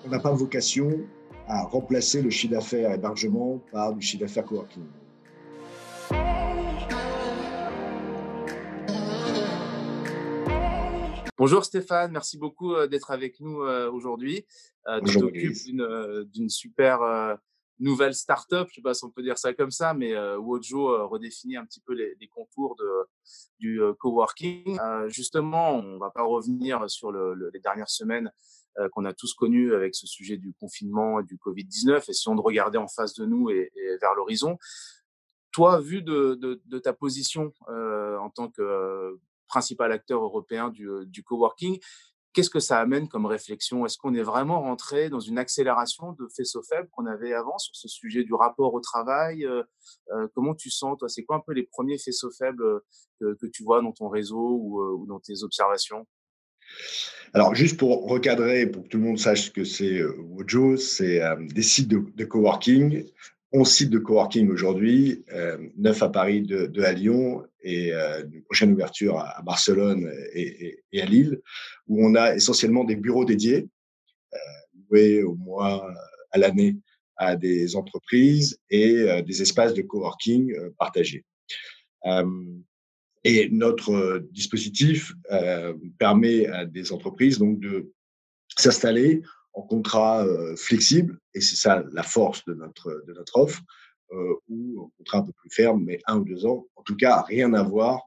on n'a pas vocation à remplacer le chiffre d'affaires hébergement par du chiffre d'affaires coworking. Bonjour Stéphane, merci beaucoup d'être avec nous aujourd'hui. Tu Bonjour t'occupes Maurice. d'une super nouvelle start-up, je sais pas si on peut dire ça comme ça, mais Wojo redéfinit un petit peu les contours du coworking. Justement, on va pas revenir sur les dernières semaines qu'on a tous connues avec ce sujet du confinement et du Covid-19, essayons de regarder en face de nous et vers l'horizon. Toi, vu de ta position en tant que principal acteur européen du coworking, qu'est-ce que ça amène comme réflexion? Est-ce qu'on est vraiment rentré dans une accélération de faisceaux faibles qu'on avait avant sur ce sujet du rapport au travail? Comment tu sens, toi? C'est quoi un peu les premiers faisceaux faibles que tu vois dans ton réseau ou dans tes observations? Alors, juste pour recadrer, pour que tout le monde sache ce que c'est Wojo, c'est des sites de coworking. 11 sites de coworking aujourd'hui, 9 à Paris, 2 à Lyon et une prochaine ouverture à Barcelone et à Lille, où on a essentiellement des bureaux dédiés, loués au mois, à l'année à des entreprises et des espaces de coworking partagés. Euh, Et notre dispositif permet à des entreprises donc de s'installer en contrat flexible, et c'est ça la force de notre offre, ou en contrat un peu plus ferme, mais 1 ou 2 ans. En tout cas, rien à voir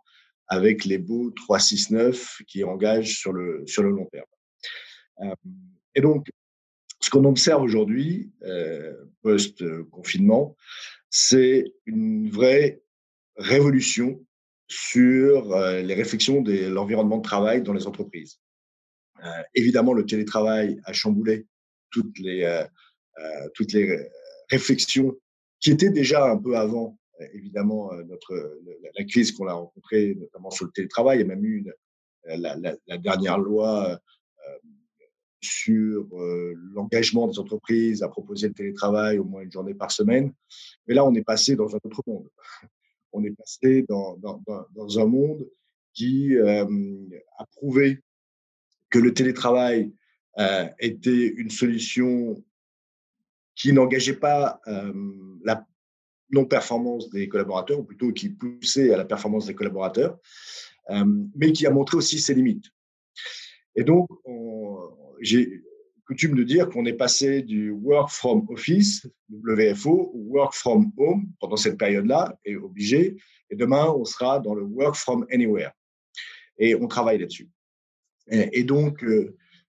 avec les beaux 3-6-9 qui engagent sur le long terme. Euh, et donc, ce qu'on observe aujourd'hui, post-confinement, c'est une vraie révolution sur les réflexions de l'environnement de travail dans les entreprises. Évidemment, le télétravail a chamboulé toutes les, euh, toutes les réflexions qui étaient déjà un peu avant, évidemment, la crise qu'on a rencontrée, notamment sur le télétravail. Il y a même eu la dernière loi sur l'engagement des entreprises à proposer le télétravail au moins une journée par semaine. Mais là, on est passé dans un autre monde. On est passé dans un monde qui a prouvé que le télétravail était une solution qui n'engageait pas la non-performance des collaborateurs, ou plutôt qui poussait à la performance des collaborateurs, mais qui a montré aussi ses limites. Et donc, j'ai coutume de dire qu'on est passé du work from office, WFO, au work from home pendant cette période-là, et obligé. Et demain, on sera dans le work from anywhere. Et on travaille là-dessus. Et donc,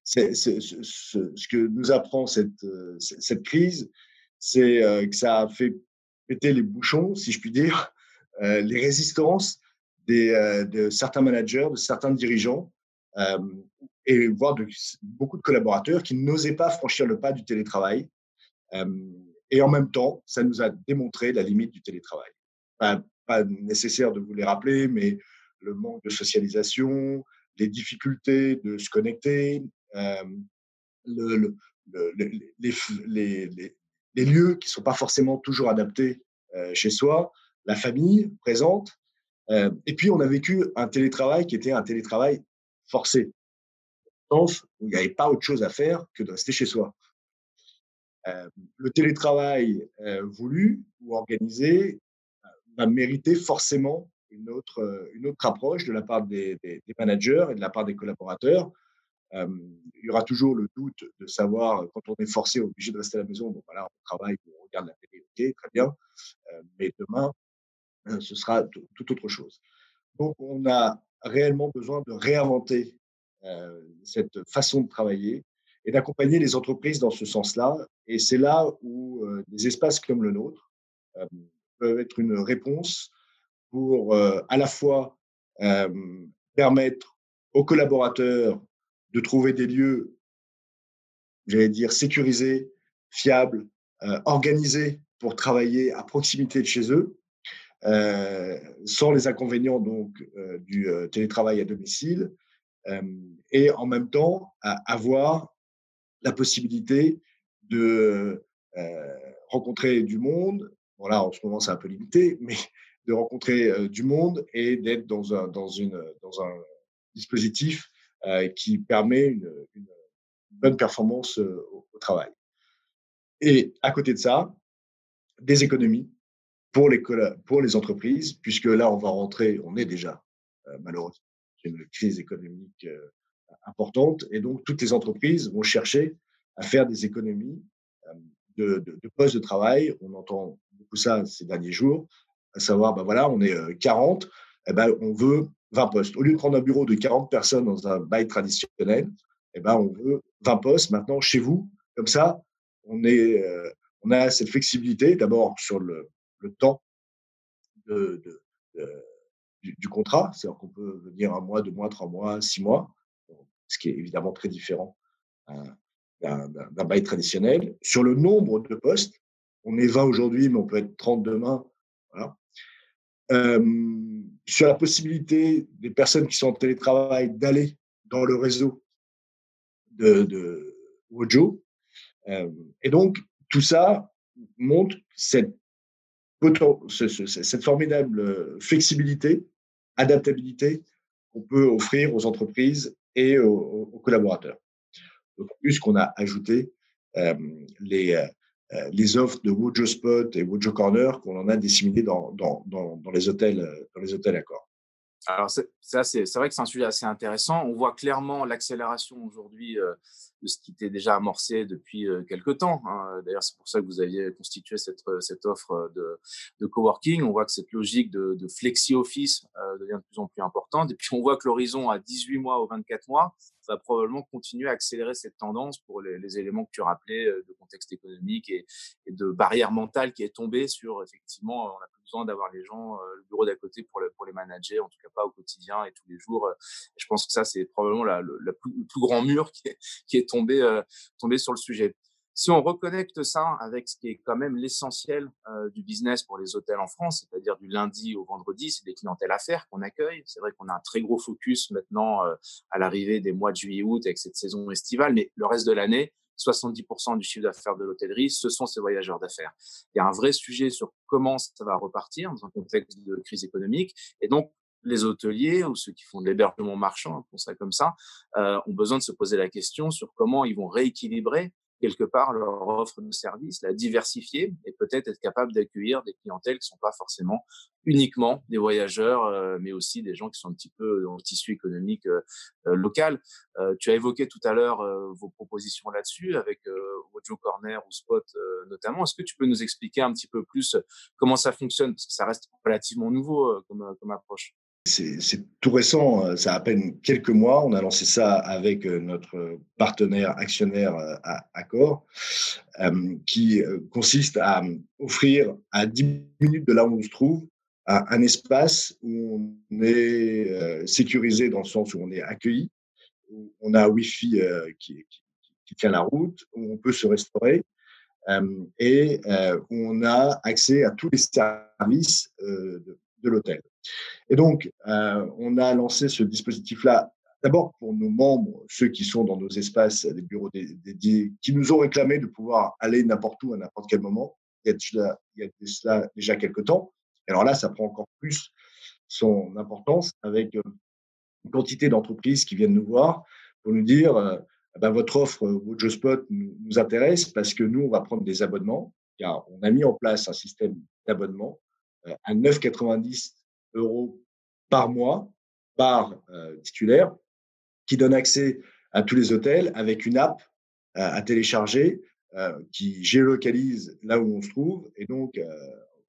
ce que nous apprend cette crise, c'est que ça a fait péter les bouchons, si je puis dire, les résistances de certains managers, de certains dirigeants, euh, et voire de beaucoup de collaborateurs qui n'osaient pas franchir le pas du télétravail. Euh, et en même temps, ça nous a démontré la limite du télétravail. Pas nécessaire de vous les rappeler, mais le manque de socialisation, les difficultés de se connecter, euh, le, le, les lieux qui ne sont pas forcément toujours adaptés chez soi, la famille présente. Et puis, on a vécu un télétravail qui était un télétravail forcé, dans le sens où il n'y avait pas autre chose à faire que de rester chez soi. Le télétravail voulu ou organisé va mériter forcément une autre approche de la part des managers et de la part des collaborateurs. Il y aura toujours le doute de savoir, quand on est forcé, obligé de rester à la maison, bon, voilà, on travaille, on regarde la télé, ok, très bien, mais demain, ce sera tout autre chose. Donc, on a réellement besoin de réinventer cette façon de travailler et d'accompagner les entreprises dans ce sens-là. Et c'est là où des espaces comme le nôtre euh, peuvent être une réponse pour à la fois permettre aux collaborateurs de trouver des lieux, j'allais dire, sécurisés, fiables, organisés pour travailler à proximité de chez eux, sans les inconvénients donc du télétravail à domicile, euh, et en même temps avoir la possibilité de rencontrer du monde. Bon, là, en ce moment, c'est un peu limité, mais de rencontrer du monde et d'être dans un dispositif qui permet une bonne performance au travail. Et à côté de ça, des économies pour les entreprises, puisque là, on est déjà malheureusement dans une crise économique importante, et donc toutes les entreprises vont chercher à faire des économies euh, de postes de travail. On entend beaucoup ça ces derniers jours, à savoir, ben voilà, on est 40, eh ben, on veut 20 postes. Au lieu de prendre un bureau de 40 personnes dans un bail traditionnel, eh ben, on veut 20 postes maintenant chez vous. Comme ça, on, est, on a cette flexibilité d'abord sur le temps de, de, de, du contrat, c'est-à-dire qu'on peut venir un mois, 2 mois, 3 mois, 6 mois, ce qui est évidemment très différent d'un bail traditionnel. Sur le nombre de postes, on est 20 aujourd'hui, mais on peut être 30 demain. Voilà. Sur la possibilité des personnes qui sont en télétravail d'aller dans le réseau de Wojo. Et donc, tout ça montre cette formidable flexibilité, adaptabilité qu'on peut offrir aux entreprises et aux collaborateurs. D'autant plus qu'on a ajouté euh, les, les offres de Wojo Spot et Wojo Corner qu'on en a disséminées dans les hôtels Accor. Alors, c'est vrai que c'est un sujet assez intéressant. On voit clairement l'accélération aujourd'hui de ce qui était déjà amorcé depuis quelque temps, hein. D'ailleurs, c'est pour ça que vous aviez constitué cette offre de coworking. On voit que cette logique de flexi-office devient de plus en plus importante. Et puis, on voit que l'horizon à 18 mois ou 24 mois va probablement continuer à accélérer cette tendance pour les éléments que tu rappelais de contexte économique et de barrière mentale qui est tombée sur, effectivement, on n'a plus besoin d'avoir les gens, le bureau d'à côté pour les manager, en tout cas pas au quotidien et tous les jours. Et je pense que ça, c'est probablement le plus grand mur qui est tombé sur le sujet. Si on reconnecte ça avec ce qui est quand même l'essentiel du business pour les hôtels en France, c'est-à-dire du lundi au vendredi, c'est des clientèles affaires qu'on accueille. C'est vrai qu'on a un très gros focus maintenant à l'arrivée des mois de juillet-août avec cette saison estivale, mais le reste de l'année, 70% du chiffre d'affaires de l'hôtellerie, ce sont ces voyageurs d'affaires. Il y a un vrai sujet sur comment ça va repartir dans un contexte de crise économique. Et donc, les hôteliers ou ceux qui font de l'hébergement marchand, pour ça comme ça, ont besoin de se poser la question sur comment ils vont rééquilibrer quelque part leur offre de service, la diversifier et peut-être être capable d'accueillir des clientèles qui ne sont pas forcément uniquement des voyageurs, mais aussi des gens qui sont un petit peu dans le tissu économique local. Tu as évoqué tout à l'heure vos propositions là-dessus avec Wojo Corner ou Spot notamment. Est-ce que tu peux nous expliquer un petit peu plus comment ça fonctionne? Parce que ça reste relativement nouveau comme approche. C'est tout récent, ça a à peine quelques mois. On a lancé ça avec notre partenaire actionnaire Accor, qui consiste à offrir à 10 minutes de là où on se trouve un espace où on est sécurisé dans le sens où on est accueilli, où on a un Wi-Fi qui tient la route, où on peut se restaurer et où on a accès à tous les services de l'hôtel. Et donc, on a lancé ce dispositif-là d'abord pour nos membres, ceux qui sont dans nos espaces, des bureaux dédiés, qui nous ont réclamé de pouvoir aller n'importe où à n'importe quel moment. Il y a de cela déjà quelques temps. Et alors là, ça prend encore plus son importance avec une quantité d'entreprises qui viennent nous voir pour nous dire ben, votre offre Wojo Spot nous intéresse parce que nous, on va prendre des abonnements. Car on a mis en place un système d'abonnement à 9,90 € par mois par titulaire qui donne accès à tous les hôtels avec une app à télécharger qui géolocalise là où on se trouve. Et donc,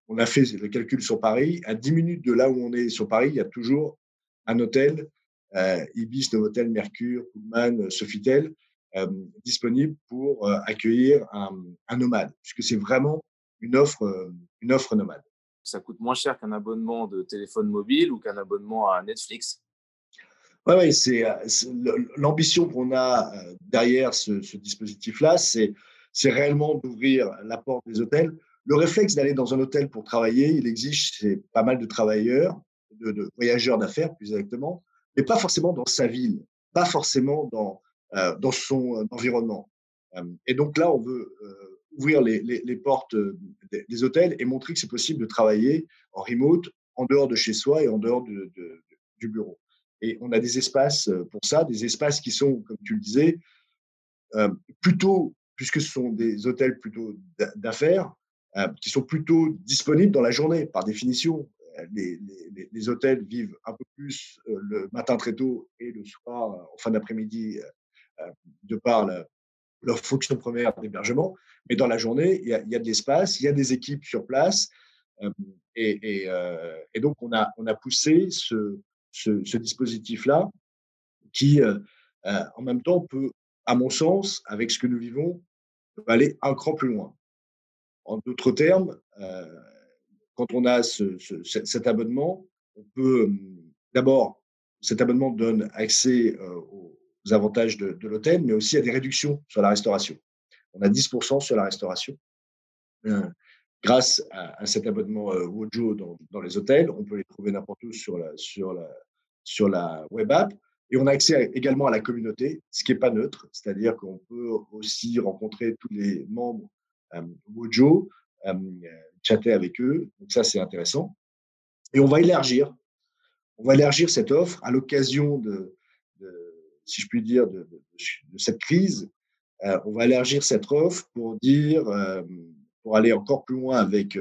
on a fait le calcul sur Paris. À 10 minutes de là où on est sur Paris, il y a toujours un hôtel, Ibis, Novotel, Mercure, Pullman, Sofitel, disponible pour accueillir un nomade, puisque c'est vraiment une offre nomade. Ça coûte moins cher qu'un abonnement de téléphone mobile ou qu'un abonnement à Netflix. Oui, ouais, l'ambition qu'on a derrière ce dispositif-là, c'est réellement d'ouvrir la porte des hôtels. Le réflexe d'aller dans un hôtel pour travailler, il exige chez pas mal de travailleurs, de voyageurs d'affaires plus exactement, mais pas forcément dans sa ville, pas forcément dans son environnement. Et donc là, on veut ouvrir les portes des hôtels et montrer que c'est possible de travailler en remote, en dehors de chez soi et en dehors du bureau. Et on a des espaces pour ça, des espaces qui sont, comme tu le disais, plutôt, puisque ce sont des hôtels plutôt d'affaires, qui sont plutôt disponibles dans la journée, par définition. Les hôtels vivent un peu plus le matin très tôt et le soir, en fin d'après-midi, de par leur fonction première d'hébergement. Mais dans la journée, il y a de l'espace, il y a des équipes sur place. euh, et donc, on a poussé ce dispositif-là qui, en même temps, peut, à mon sens, avec ce que nous vivons, peut aller un cran plus loin. En d'autres termes, quand on a cet abonnement, on peut d'abord, cet abonnement donne accès aux avantages de l'hôtel, mais aussi à des réductions sur la restauration. On a 10% sur la restauration. Euh, Grâce à cet abonnement Wojo dans les hôtels, on peut les trouver n'importe où sur la web app. Et on a accès également à la communauté, ce qui n'est pas neutre, c'est-à-dire qu'on peut aussi rencontrer tous les membres Wojo, euh, chatter avec eux. Donc ça, c'est intéressant. Et on va élargir cette offre à l'occasion si je puis dire, de cette crise. On va élargir cette offre pour dire, pour aller encore plus loin avec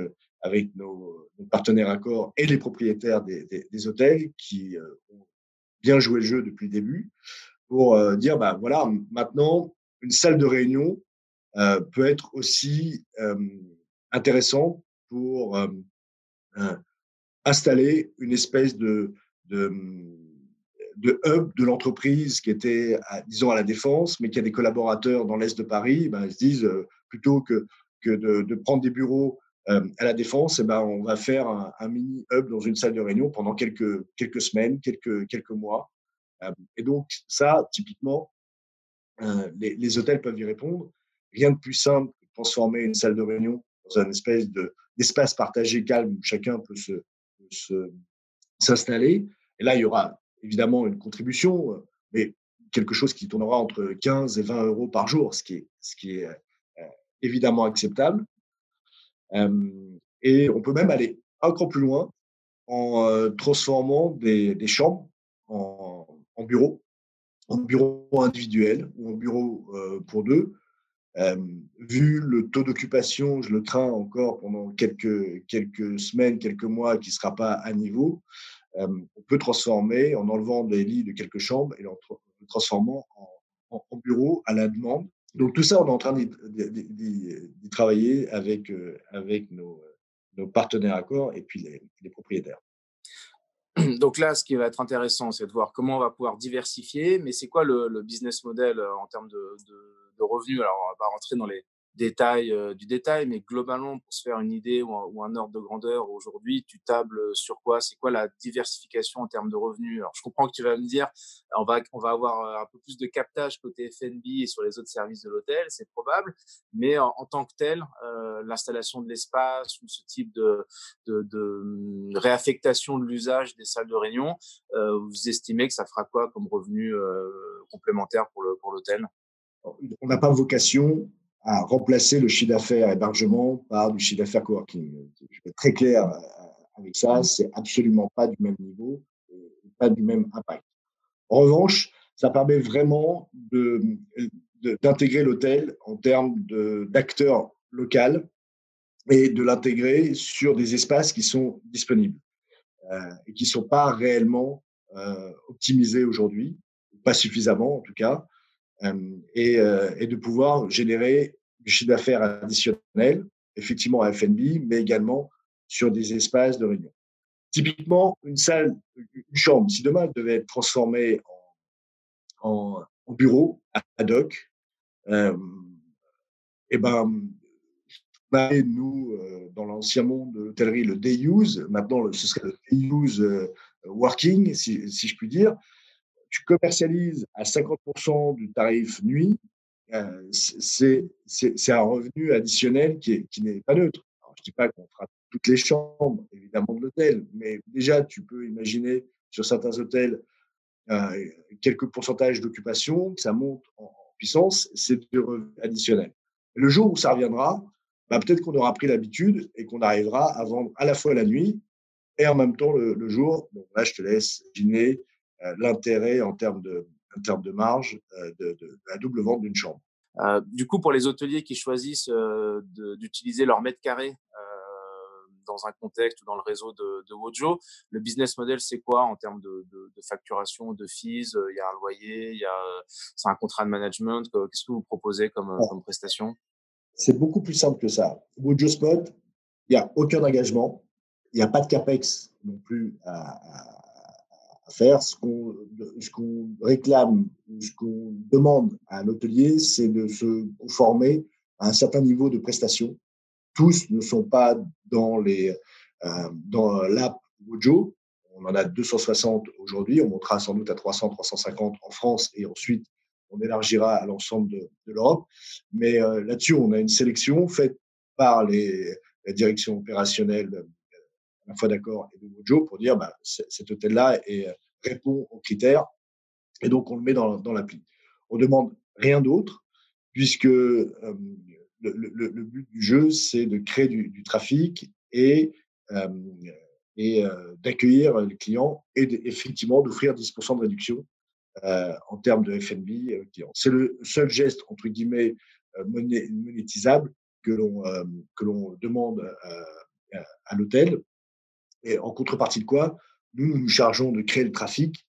nos partenaires accords et les propriétaires des hôtels qui ont bien joué le jeu depuis le début, pour dire, bah, voilà, maintenant, une salle de réunion peut être aussi intéressant pour installer une espèce de, de hub de l'entreprise qui était, disons, à la Défense, mais qui a des collaborateurs dans l'Est de Paris. Ben, ils se disent, plutôt que de prendre des bureaux à la Défense, eh ben, on va faire un mini hub dans une salle de réunion pendant quelques semaines, quelques mois. Et donc, ça, typiquement, les hôtels peuvent y répondre. Rien de plus simple que de transformer une salle de réunion dans une espèce d'espace partagé calme où chacun peut s'installer. Et là, il y aura évidemment une contribution, mais quelque chose qui tournera entre 15 et 20 euros par jour, ce qui est évidemment acceptable. Et on peut même aller un cran plus loin en transformant des chambres en bureaux, en bureaux individuels ou en bureaux pour deux. Vu le taux d'occupation, je le crains encore pendant quelques semaines, quelques mois, qui ne sera pas à niveau. On peut transformer en enlevant des lits de quelques chambres et en transformant en bureau à la demande. Donc tout ça, on est en train d'y travailler avec nos partenaires accords et puis les propriétaires. Donc là, ce qui va être intéressant, c'est de voir comment on va pouvoir diversifier, mais c'est quoi le business model en termes de revenus? Alors, on va pas rentrer dans les détails du détail, mais globalement, pour se faire une idée ou un ordre de grandeur, aujourd'hui, tu tables sur quoi? C'est quoi la diversification en termes de revenus? Alors, je comprends que tu vas me dire, on va avoir un peu plus de captage côté F&B et sur les autres services de l'hôtel, c'est probable, mais en tant que tel, l'installation de l'espace ou ce type de réaffectation de l'usage des salles de réunion, vous estimez que ça fera quoi comme revenu complémentaire pour l'hôtel? On n'a pas vocation à remplacer le chiffre d'affaires hébergement par du chiffre d'affaires coworking. Je vais être très clair avec ça, c'est absolument pas du même niveau, pas du même impact. En revanche, ça permet vraiment d'intégrer l'hôtel en termes d'acteur local et de l'intégrer sur des espaces qui sont disponibles et qui ne sont pas réellement optimisés aujourd'hui, pas suffisamment en tout cas, et de pouvoir générer du chiffre d'affaires additionnel, effectivement à F&B, mais également sur des espaces de réunion. Typiquement, une chambre, si demain elle devait être transformée en bureau ad hoc, et ben, nous, dans l'ancien monde de l'hôtellerie, le day use, maintenant ce serait le day use working, si je puis dire. Tu commercialises à 50% du tarif nuit, c'est un revenu additionnel qui n'est pas neutre. Alors, je ne dis pas qu'on fera toutes les chambres, évidemment, de l'hôtel, mais déjà, tu peux imaginer sur certains hôtels quelques pourcentages d'occupation, ça monte en puissance, c'est du revenu additionnel. Le jour où ça reviendra, bah, peut-être qu'on aura pris l'habitude et qu'on arrivera à vendre à la fois la nuit et en même temps le jour. Donc là, je te laisse imaginer l'intérêt en termes de marge de la double vente d'une chambre. Du coup, pour les hôteliers qui choisissent d'utiliser leur mètre carré dans un contexte ou dans le réseau de Wojo, le business model, c'est quoi en termes de facturation, de fees? Il y a un loyer, c'est un contrat de management. Qu'est-ce que vous proposez comme prestation? C'est beaucoup plus simple que ça. Wojo Spot, il n'y a aucun engagement, il n'y a pas de capex non plus à faire. Ce qu'on réclame, ce qu'on demande à un hôtelier, c'est de se conformer à un certain niveau de prestation. Tous ne sont pas dans l'app Wojo. On en a 260 aujourd'hui. On montera sans doute à 300, 350 en France et ensuite on élargira à l'ensemble de l'Europe. Mais là-dessus, on a une sélection faite par la direction opérationnelle à la fois d'accord et de Wojo pour dire bah, cet hôtel-là répond aux critères et donc on le met dans l'appli. On demande rien d'autre puisque le but du jeu, c'est de créer du trafic euh, d'accueillir les clients et effectivement d'offrir 10% de réduction en termes de F&B clients. C'est le seul geste, entre guillemets, monétisable que l'on demande à l'hôtel. Et en contrepartie de quoi, nous nous chargeons de créer le trafic,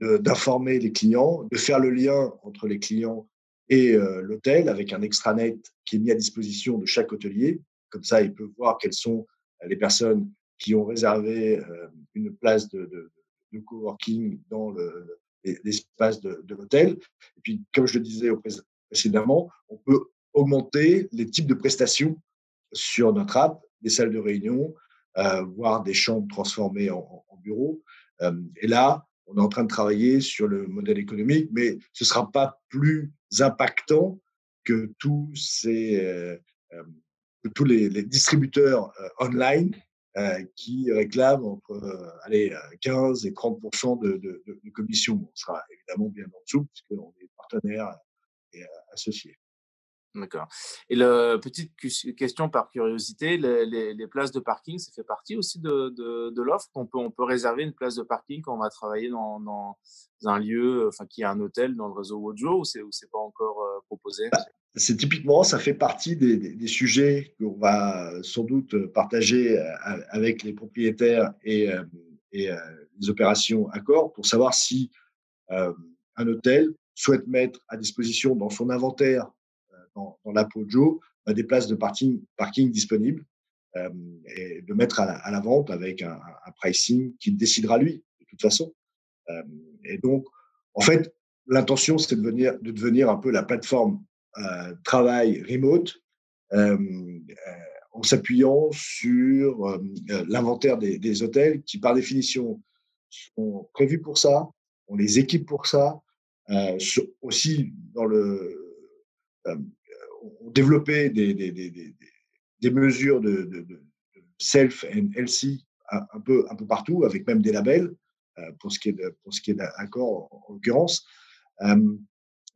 d'informer les clients, de faire le lien entre les clients et l'hôtel avec un extranet qui est mis à disposition de chaque hôtelier. Comme ça, il peut voir quelles sont les personnes qui ont réservé une place de coworking dans l'espace de l'hôtel. Et puis, comme je le disais précédemment, on peut augmenter les types de prestations sur notre app, des salles de réunion, voire des chambres transformées en bureaux. Et là, on est en train de travailler sur le modèle économique, mais ce ne sera pas plus impactant que tous les distributeurs online qui réclament entre 15 et 30% de commission. On sera évidemment bien en dessous puisqu'on est partenaire et associé. D'accord. Et petite question par curiosité, les places de parking, ça fait partie aussi de l'offre? On peut réserver une place de parking quand on va travailler dans un lieu, enfin, qui a un hôtel dans le réseau Wojo, ou c'est pas encore proposé? C'est typiquement, ça fait partie des sujets qu'on va sans doute partager avec les propriétaires et les opérations accords pour savoir si euh, un hôtel souhaite mettre à disposition dans son inventaire, dans l'app Joe, des places de parking disponibles euh, et de mettre à la vente avec un pricing qu'il décidera lui, de toute façon. Euh, et donc, en fait, l'intention, c'est de devenir un peu la plateforme travail remote euh, en s'appuyant sur l'inventaire des hôtels qui, par définition, sont prévus pour ça, on les équipe pour ça, aussi euh, on développait des mesures de self and healthy un peu partout, avec même des labels pour ce qui est d'accord en l'occurrence. Euh,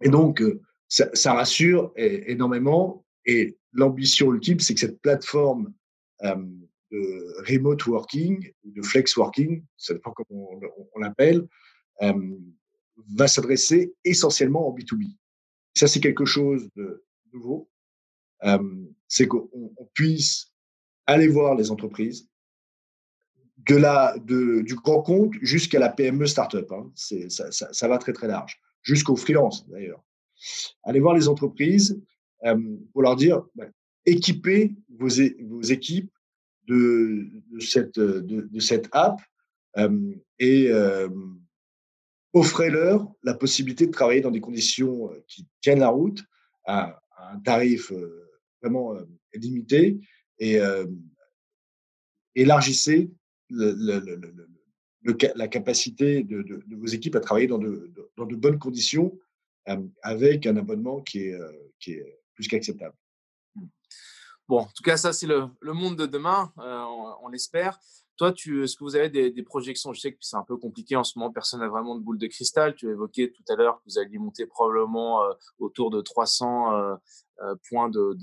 et donc, ça rassure énormément. Et l'ambition ultime, c'est que cette plateforme euh, de remote working, de flex working, ça dépend comment on l'appelle, euh, va s'adresser essentiellement en B2B. Ça, c'est quelque chose de nouveau. C'est qu'on puisse aller voir les entreprises, du grand compte jusqu'à la PME startup. Hein. Ça va très, très large. Jusqu'au freelance, d'ailleurs. Allez voir les entreprises pour leur dire équipez vos équipes de cette app et offrez-leur la possibilité de travailler dans des conditions qui tiennent la route à un tarif vraiment limité et élargissez la capacité de vos équipes à travailler dans de bonnes conditions avec un abonnement qui est plus qu'acceptable. Bon, en tout cas, ça, c'est le monde de demain, on l'espère. Toi, est-ce que vous avez des projections? Je sais que c'est un peu compliqué en ce moment, personne n'a vraiment de boule de cristal. Tu évoquais tout à l'heure que vous alliez monter probablement autour de 300 points de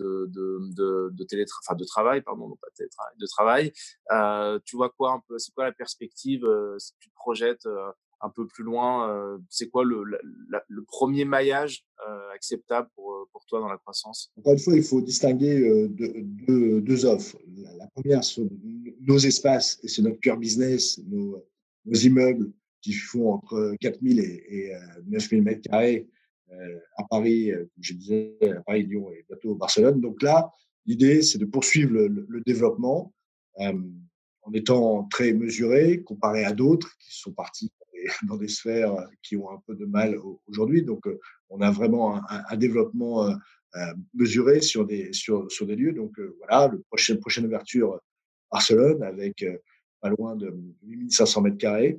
travail, pardon, non pas de télétravail, de travail. Tu vois quoi un peu? C'est quoi la perspective si tu te projettes un peu plus loin? C'est quoi le premier maillage acceptable pour pour toi dans la croissance? Encore une fois, il faut distinguer deux offres. La première, sont nos espaces, et c'est notre cœur business, nos immeubles qui font entre 4000 et 9000 mètres carrés à Paris, comme je disais, à Paris, Lyon et bientôt Barcelone. Donc là, l'idée, c'est de poursuivre le développement euh, en étant très mesuré comparé à d'autres qui sont partis dans des sphères qui ont un peu de mal aujourd'hui. Donc, on a vraiment un développement mesuré sur sur des lieux. Donc, voilà, prochaine ouverture Barcelone avec pas loin de 8500 mètres carrés.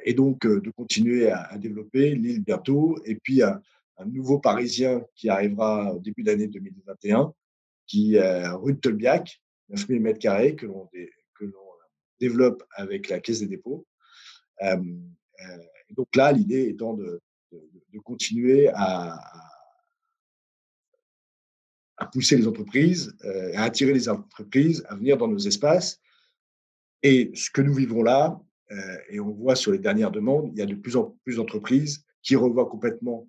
Et donc, de continuer à développer l'île bientôt. Et puis, un nouveau Parisien qui arrivera au début d'année 2021, qui est rue de Tolbiac, 9000 mètres carrés, que l'on développe avec la Caisse des dépôts. Euh, donc là, l'idée étant de continuer à pousser les entreprises, à attirer les entreprises à venir dans nos espaces. Et ce que nous vivons là, et on voit sur les dernières demandes, il y a de plus en plus d'entreprises qui revoient complètement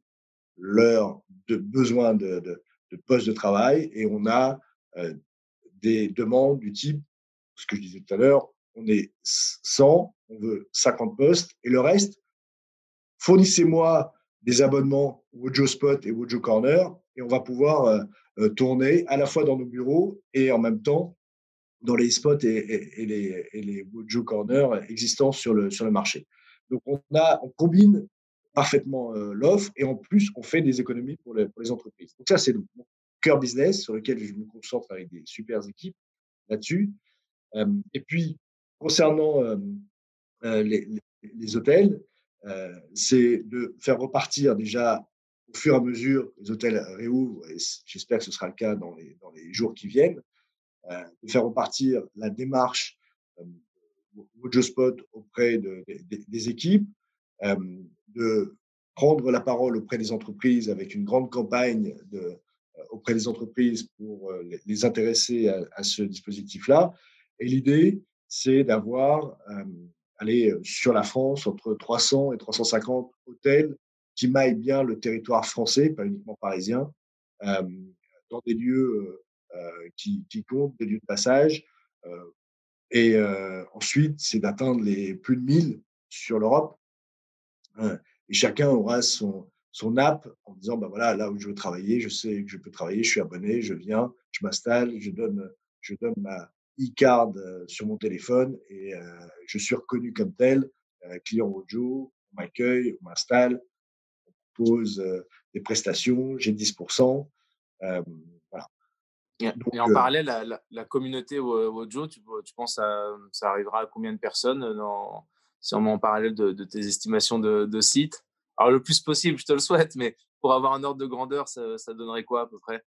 leurs besoins de postes de travail. Et on a des demandes du type, ce que je disais tout à l'heure, on est 100, on veut 50 postes, et le reste, fournissez-moi des abonnements Wojo Spot et Wojo Corner, et on va pouvoir tourner à la fois dans nos bureaux et en même temps dans les spots et les Wojo Corner existants sur le marché. Donc, on combine parfaitement l'offre et en plus, on fait des économies pour les entreprises. Donc, ça, c'est mon cœur business sur lequel je me concentre avec des super équipes là-dessus. Et puis, concernant les hôtels, c'est de faire repartir déjà au fur et à mesure les hôtels réouvrent, et j'espère que ce sera le cas dans les jours qui viennent, de faire repartir la démarche WojoSpot auprès des équipes, euh, de prendre la parole auprès des entreprises avec une grande campagne auprès des entreprises pour les intéresser à ce dispositif-là. Et l'idée, c'est d'avoir, aller sur la France, entre 300 et 350 hôtels qui maillent bien le territoire français, pas uniquement parisien, euh, dans des lieux qui comptent, des lieux de passage. Et ensuite, c'est d'atteindre les plus de 1000 sur l'Europe. Et chacun aura son app en disant, bah voilà, là où je veux travailler, je sais que je peux travailler, je suis abonné, je viens, je m'installe, je donne ma e-card sur mon téléphone et je suis reconnu comme tel, client Wojo, on m'accueille, on m'installe, on pose des prestations, j'ai 10%. Euh, voilà. Et Donc, en parallèle, la communauté Wojo, tu penses ça arrivera à combien de personnes si on met en parallèle de tes estimations de sites? Alors, le plus possible, je te le souhaite, mais pour avoir un ordre de grandeur, ça donnerait quoi à peu près?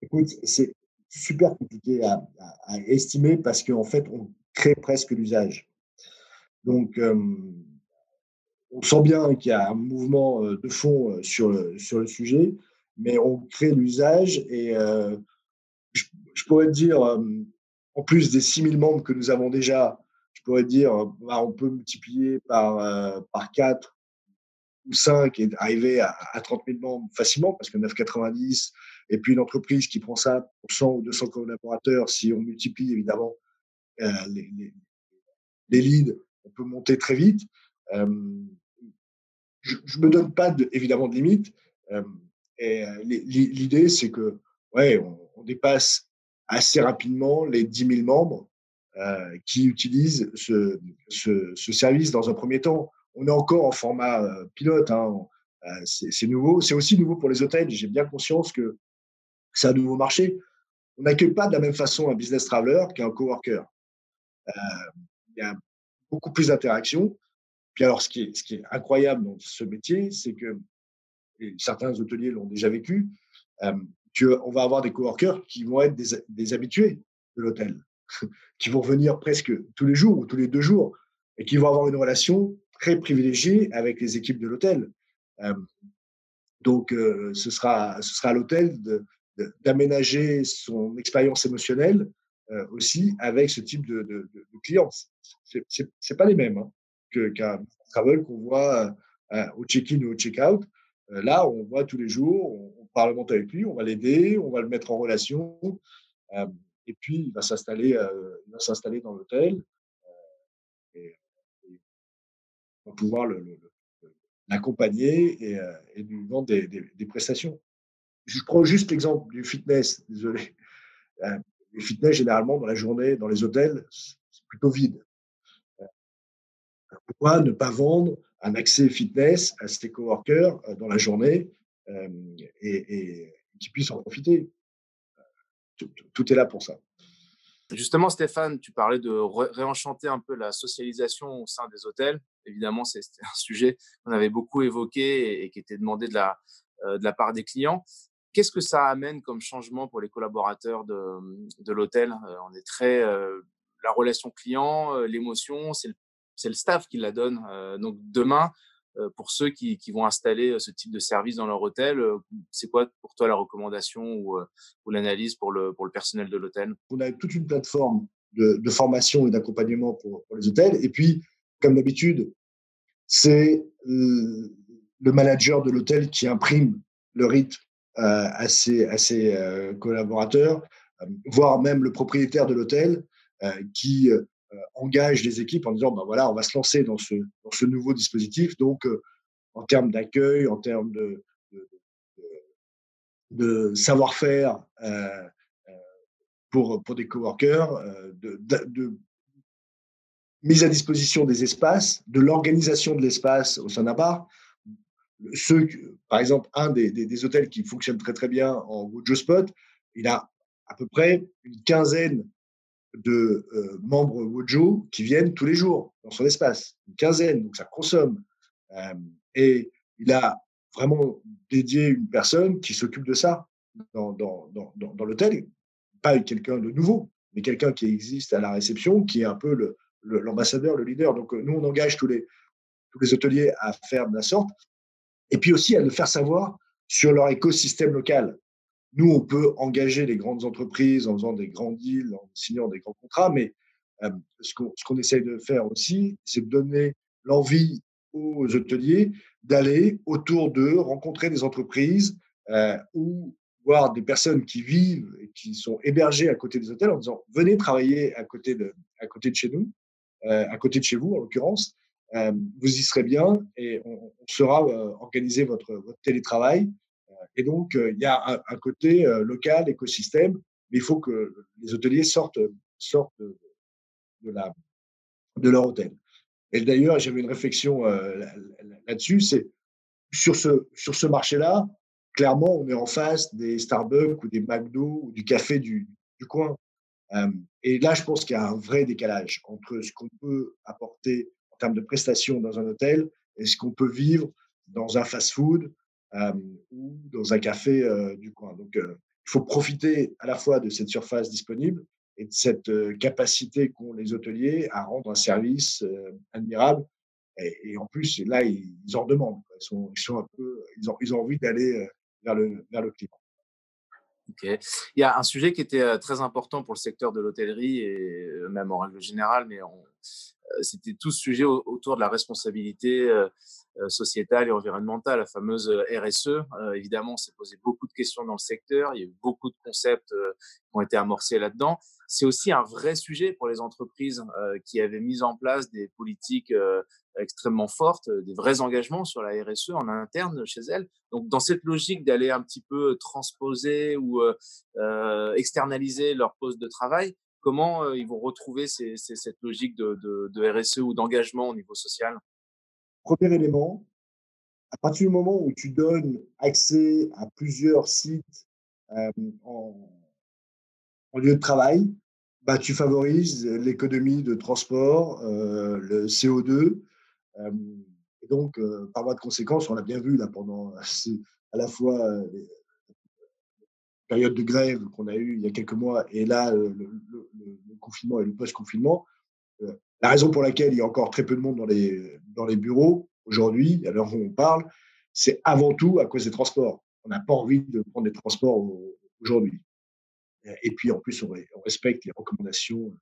écoute, c'est super compliqué à estimer parce qu'en fait, on crée presque l'usage. Donc, on sent bien qu'il y a un mouvement de fond sur le sujet, mais on crée l'usage et je, je pourrais te dire, en plus des 6000 membres que nous avons déjà, je pourrais te dire, bah, on peut multiplier par 4 ou 5 et arriver à 30 000 membres facilement parce que 9,90 et puis une entreprise qui prend ça pour 100 ou 200 collaborateurs, si on multiplie évidemment euh, les, les, les leads, on peut monter très vite. Euh, je ne me donne pas évidemment de limite. Euh, et l'idée, c'est que ouais, on dépasse assez rapidement les 10 000 membres qui utilisent ce service dans un premier temps. On est encore en format pilote. Hein. C'est nouveau. C'est aussi nouveau pour les hôtels. J'ai bien conscience que c'est un nouveau marché. On n'accueille pas de la même façon un business traveler qu'un coworker. Euh, il y a beaucoup plus d'interactions. Puis alors, ce qui est incroyable dans ce métier, c'est que et certains hôteliers l'ont déjà vécu, euh, on va avoir des coworkers qui vont être des habitués de l'hôtel, qui vont venir presque tous les jours ou tous les 2 jours et qui vont avoir une relation très privilégiée avec les équipes de l'hôtel. Euh, donc, ce sera à l'hôtel d'aménager son expérience émotionnelle aussi avec ce type de clients. C'est pas les mêmes hein, qu'un travel qu'on voit au check-in ou au check-out. Là, on voit tous les jours, on parlemente avec lui, on va l'aider, on va le mettre en relation, et puis il va s'installer dans l'hôtel et on va pouvoir l'accompagner et lui vendre des prestations. Je prends juste l'exemple du fitness, désolé. Heu, le fitness, généralement, dans la journée, dans les hôtels, c'est plutôt vide. Pourquoi ne pas vendre un accès fitness à ces coworkers, dans la journée, et qu'ils puissent en profiter? Tout est là pour ça. Justement, Stéphane, tu parlais de réenchanter un peu la socialisation au sein des hôtels. Évidemment, c'était un sujet qu'on avait beaucoup évoqué et qui était demandé de la part des clients. Qu'est-ce que ça amène comme changement pour les collaborateurs de l'hôtel? On est très, la relation client, l'émotion, c'est le staff qui la donne. Donc demain, pour ceux qui vont installer ce type de service dans leur hôtel, c'est quoi pour toi la recommandation ou l'analyse pour le personnel de l'hôtel? On a toute une plateforme de formation et d'accompagnement pour les hôtels. Et puis, comme d'habitude, c'est le manager de l'hôtel qui imprime le rythme à ses collaborateurs, voire même le propriétaire de l'hôtel qui engage les équipes en disant ben voilà, on va se lancer dans ce nouveau dispositif. Donc, en termes d'accueil, en termes de savoir-faire pour des coworkers, de mise à disposition des espaces, de l'organisation de l'espace au sein d'un bar. Par exemple, un des hôtels qui fonctionne très très bien en Wojo Spot, il a à peu près une quinzaine de membres Wojo qui viennent tous les jours dans son espace. Une quinzaine, donc ça consomme. Euh, et il a vraiment dédié une personne qui s'occupe de ça dans l'hôtel. Pas quelqu'un de nouveau, mais quelqu'un qui existe à la réception, qui est un peu l'ambassadeur, le leader. Donc, nous, on engage tous les hôteliers à faire de la sorte. Et puis aussi à le faire savoir sur leur écosystème local. Nous, on peut engager les grandes entreprises en faisant des grands deals, en signant des grands contrats, mais ce qu'on essaye de faire aussi, c'est de donner l'envie aux hôteliers d'aller autour d'eux, rencontrer des entreprises ou voir des personnes qui vivent et qui sont hébergées à côté des hôtels en disant venez travailler à côté de chez nous, à côté de chez vous en l'occurrence, vous y serez bien et on saura organiser votre télétravail. Et donc, il y a un côté local, écosystème, mais il faut que les hôteliers sortent la, de leur hôtel. Et d'ailleurs, j'avais une réflexion là-dessus, c'est sur ce marché-là, clairement, on est en face des Starbucks ou des McDo ou du café du coin. Et là, je pense qu'il y a un vrai décalage entre ce qu'on peut apporter en termes de prestations dans un hôtel et ce qu'on peut vivre dans un fast-food euh, ou dans un café du coin. Donc, il faut profiter à la fois de cette surface disponible et de cette capacité qu'ont les hôteliers à rendre un service admirable. Et en plus, là, ils en demandent. Ils sont un peu, ils ont envie d'aller vers le client. OK. Il y a un sujet qui était, très important pour le secteur de l'hôtellerie et même en règle générale, mais c'était tout ce sujet autour de la responsabilité, sociétale et environnementale, la fameuse, RSE. Évidemment, on s'est posé beaucoup de questions dans le secteur. Il y a eu beaucoup de concepts, qui ont été amorcés là-dedans. C'est aussi un vrai sujet pour les entreprises, qui avaient mis en place des politiques, extrêmement fortes, des vrais engagements sur la RSE en interne chez elles. Donc dans cette logique d'aller un petit peu transposer ou, externaliser leur poste de travail, comment, ils vont retrouver cette logique de RSE ou d'engagement au niveau social? Premier élément, à partir du moment où tu donnes accès à plusieurs sites euh, en, en lieu de travail, bah, tu favorises l'économie de transport, le CO2. Euh, et donc, par voie de conséquence, on l'a bien vu là pendant à la fois les périodes de grève qu'on a eues il y a quelques mois et là, le confinement et le post-confinement. La raison pour laquelle il y a encore très peu de monde dans les bureaux aujourd'hui, à l'heure où on parle, c'est avant tout à cause des transports. On n'a pas envie de prendre des transports aujourd'hui. Et puis en plus, on respecte les recommandations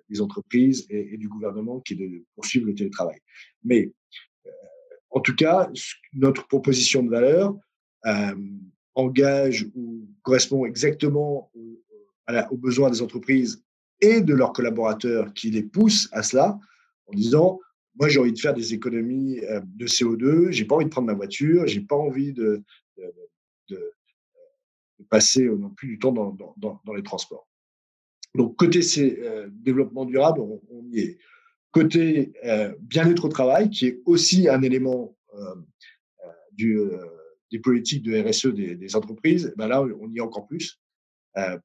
des entreprises et du gouvernement qui est de poursuivre le télétravail. Mais En tout cas, notre proposition de valeur euh, engage ou correspond exactement aux besoins des entreprises et de leurs collaborateurs qui les poussent à cela en disant moi j'ai envie de faire des économies de CO2, j'ai pas envie de prendre ma voiture, j'ai pas envie de, de, de passer non plus du temps dans les transports. Donc côté développement durable, on y est. Côté bien-être au travail, qui est aussi un élément du, des politiques de RSE des entreprises, ben là, on y est encore plus,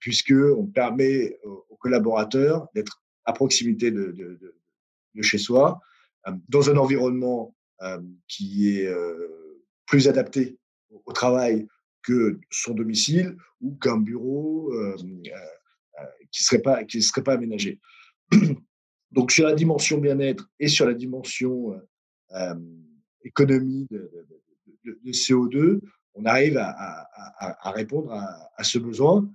puisqu'on permet aux collaborateurs d'être à proximité de chez soi, dans un environnement qui est plus adapté au travail que son domicile ou qu'un bureau qui serait pas aménagé. Donc sur la dimension bien-être et sur la dimension euh, économie de CO2, on arrive à répondre ce besoin.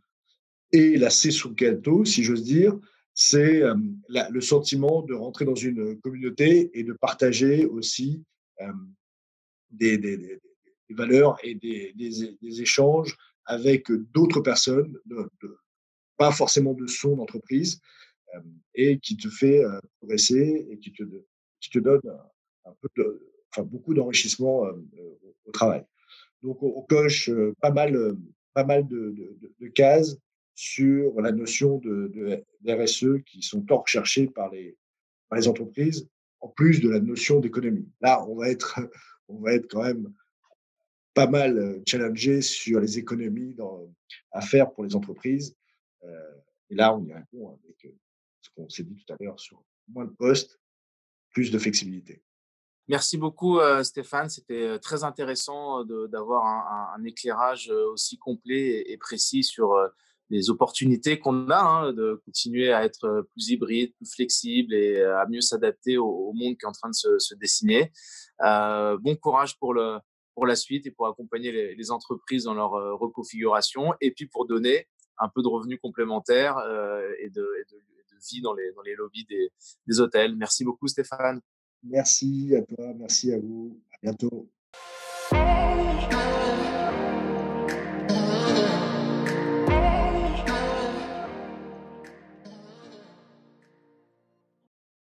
Et la C sur Calto, si j'ose dire, c'est le sentiment de rentrer dans une communauté et de partager aussi euh, des valeurs et des échanges avec d'autres personnes, pas forcément de son entreprise, euh, et qui te fait progresser et qui te donne un peu enfin, beaucoup d'enrichissement au travail. Donc, on coche pas mal de cases sur la notion de RSE qui sont tant recherchées par les entreprises, en plus de la notion d'économie. Là, on va être quand même pas mal challengé sur les économies à faire pour les entreprises. Euh, et là, on y répond avec ce qu'on s'est dit tout à l'heure sur moins de postes, plus de flexibilité. Merci beaucoup, Stéphane. C'était très intéressant d'avoir un éclairage aussi complet et précis sur les opportunités qu'on a de continuer à être plus hybride, plus flexible et à mieux s'adapter au monde qui est en train de se dessiner. Bon courage pour la suite et pour accompagner les entreprises dans leur reconfiguration et puis pour donner un peu de revenus complémentaires et de vie dans les lobbies des hôtels. Merci beaucoup, Stéphane. Merci à toi, merci à vous. À bientôt.